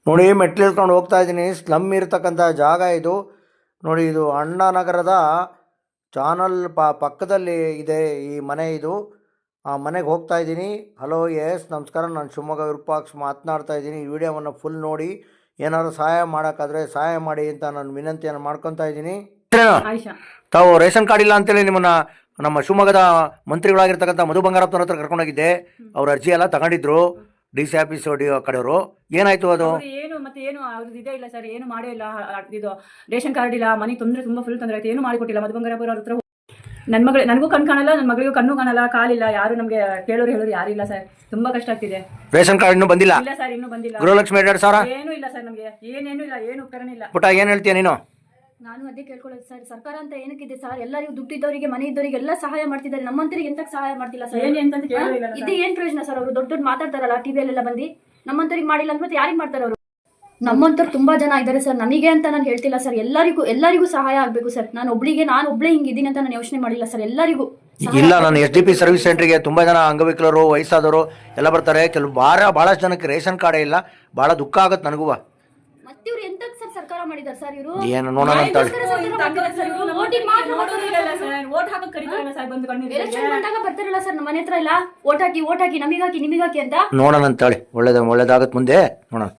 ನೋಡಿ ಮೆಟ್ಲಿಳ್ಕೊಂಡು ಹೋಗ್ತಾ ಇದ್ದೀನಿ. ಸ್ಲಮ್ ಇರತಕ್ಕಂಥ ಜಾಗ ಇದು ನೋಡಿ. ಇದು ಅಣ್ಣಾನಗರದ ಚಾನಲ್ ಪಕ್ಕದಲ್ಲಿ ಇದೆ ಈ ಮನೆ. ಇದು ಆ ಮನೆಗೆ ಹೋಗ್ತಾ ಇದ್ದೀನಿ. ಹಲೋ ಎಸ್ ನಮಸ್ಕಾರ, ನಾನು ಶಿವಮೊಗ್ಗ ವಿರೂಪಾಕ್ಷ ಮಾತನಾಡ್ತಾ ಇದ್ದೀನಿ. ಈ ವಿಡಿಯೋವನ್ನು ಫುಲ್ ನೋಡಿ, ಏನಾದರೂ ಸಹಾಯ ಮಾಡೋಕ್ಕಾದ್ರೆ ಸಹಾಯ ಮಾಡಿ ಅಂತ ನಾನು ವಿನಂತಿಯನ್ನು ಮಾಡ್ಕೊತಾ ಇದ್ದೀನಿ. ತಾವು ರೇಷನ್ ಕಾರ್ಡ್ ಇಲ್ಲ ಅಂತೇಳಿ ನಿಮ್ಮನ್ನ ನಮ್ಮ ಶಿವಮೊಗ್ಗದ ಮಂತ್ರಿಗಳಾಗಿರ್ತಕ್ಕಂಥ ಮಧು ಬಂಗಾರಪ್ಪನವ್ರ ಹತ್ರ ಕರ್ಕೊಂಡೋಗಿದ್ದೆ. ಅವ್ರ ಅರ್ಜಿ ಎಲ್ಲ ತಗೊಂಡಿದ್ರು DC ಆಫೀಸ್ ಕಡೆಯವರು. ಏನಾಯ್ತು ಅದು? ಏನು ಮತ್ತೆ ಏನು ಅವ್ರದ್ದು ಇದೇ ಇಲ್ಲ ಸರ್, ಏನು ಮಾಡೇ ಇಲ್ಲ. ಇದು ರೇಷನ್ ಕಾರ್ಡ್ ಇಲ್ಲ, ಮನೆಗೆ ತೊಂದರೆ ತುಂಬಾ ಫುಲ್ ತೊಂದರೆ ಆಯ್ತು, ಏನು ಮಾಡಿಕೊಟ್ಟಿಲ್ಲ. ಮಧು ಬಂಗಾರಪ್ಪ ಅವ್ರ ಹತ್ರ ನನ್ನ ಮಗಳು, ನನಗೂ ಕಣ್ಣು ಕಾಣಲ್ಲ, ನನ್ನ ಮಗಳಿಗೂ ಕಣ್ಣು ಕಾಣಲ್ಲ, ಕಾಲಿಲ್ಲ, ಯಾರು ನಮಗೆ ಕೇಳೋರು ಹೇಳೋರು ಯಾರು ಇಲ್ಲ ಸರ್. ತುಂಬಾ ಕಷ್ಟ ಆಗ್ತಿದೆ. ರೇಷನ್ ಕಾರ್ಡ್ ಇನ್ನೂ ಬಂದಿಲ್ಲ? ಇಲ್ಲ ಸರ್, ಇನ್ನೂ ಬಂದಿಲ್ಲ. ಗೃಹಲಕ್ಷ್ಮಿ 2,000 ಏನೂ ಇಲ್ಲ ಸರ್, ನಮಗೆ ಏನೇನು ಇಲ್ಲ, ಏನು ಉಪಕರಣ ಇಲ್ಲ. ಪುಟ ಏನ್ ಹೇಳ್ತೀಯ ನೀನು? ನಾನು ಅದೇ ಕೇಳ್ಕೊಳ್ಳೋದು ಸರ್, ಸರ್ಕಾರ ಅಂತ ಏನಕ್ಕಿದೆ ಸರ್? ಎಲ್ಲರಿಗೂ ದುಡ್ಡಿದ್ದವರಿಗೆ, ಮನೆ ಇದ್ದವರಿಗೆ ಎಲ್ಲ ಸಹಾಯ ಮಾಡ್ತಿದ್ದಾರೆ, ನಮ್ಮಂತರಿಗೆ ಎಂತಕ್ಕೆ ಸಹಾಯ ಮಾಡ್ತಿಲ್ಲ ಸರ್? ಇದು ಏನ್ ಪ್ರಯೋಜನ ಸರ್? ಅವರು ದೊಡ್ಡ ಮಾತಾಡ್ತಾರಲ್ಲ ಟಿವಿಯಲ್ಲೆಲ್ಲ ಬಂದು, ನಮ್ಮಂತರಿಗೆ ಮಾಡಿಲ್ಲ ಅಂತ ಮತ್ತೆ ಯಾರಿಗೆ ಮಾಡ್ತಾರೆ ಅವರು? ನಮ್ಮಂತವ್ರು ತುಂಬಾ ಜನ ಇದ್ದಾರೆ ಸರ್, ನನಗೆ ಅಂತ ನಾನು ಹೇಳ್ತಿಲ್ಲ ಸರ್, ಎಲ್ಲರಿಗೂ ಸಹಾಯ ಆಗ್ಬೇಕು ಸರ್. ನಾನು ಒಬ್ಳೆ ಹಿಂಗಿದ್ದೀನಿ ಅಂತ ನಾನು ಯೋಚನೆ ಮಾಡಿಲ್ಲ ಸರ್, ಎಲ್ಲರಿಗೂ ಇಲ್ಲ. ನಾನು SDP ಸರ್ವಿಸ್ ಸೆಂಟರ್ಗೆ ತುಂಬಾ ಜನ ಅಂಗವಿಕಲರು, ವಯಸ್ಸಾದವರು ಎಲ್ಲ ಬರ್ತಾರೆ. ಕೆಲವು ಬಹಳಷ್ಟು ಜನಕ್ಕೆ ರೇಷನ್ ಕಾರ್ಡೇ ಇಲ್ಲ. ಬಹಳ ದುಃಖ ಆಗತ್ತೆ ನನಗೂ. ಮತ್ತೆ ಇವ್ರು ಎಂತಕ್ಕೆ ಸರ್ ಸರ್ಕಾರ ಮಾಡಿದಾರೆ ಸರ್? ಇವರು ಏನು ನೋಡೋಣ ಅಂತ ಎಲೆಕ್ಷನ್ ಬಂದಾಗ ಬರ್ತಾರಲ್ಲ ಸರ್ ನಮ್ಮ ಮನೆ ಹತ್ರ ಎಲ್ಲ, ಓಟ್ ಹಾಕಿ ನಿಮಗಾಕಿ ಅಂತ ನೋಡೋಣ ಅಂತೇಳಿ. ಒಳ್ಳೇದಾಗತ್ತೆ ಮುಂದೆ ನೋಡೋಣ.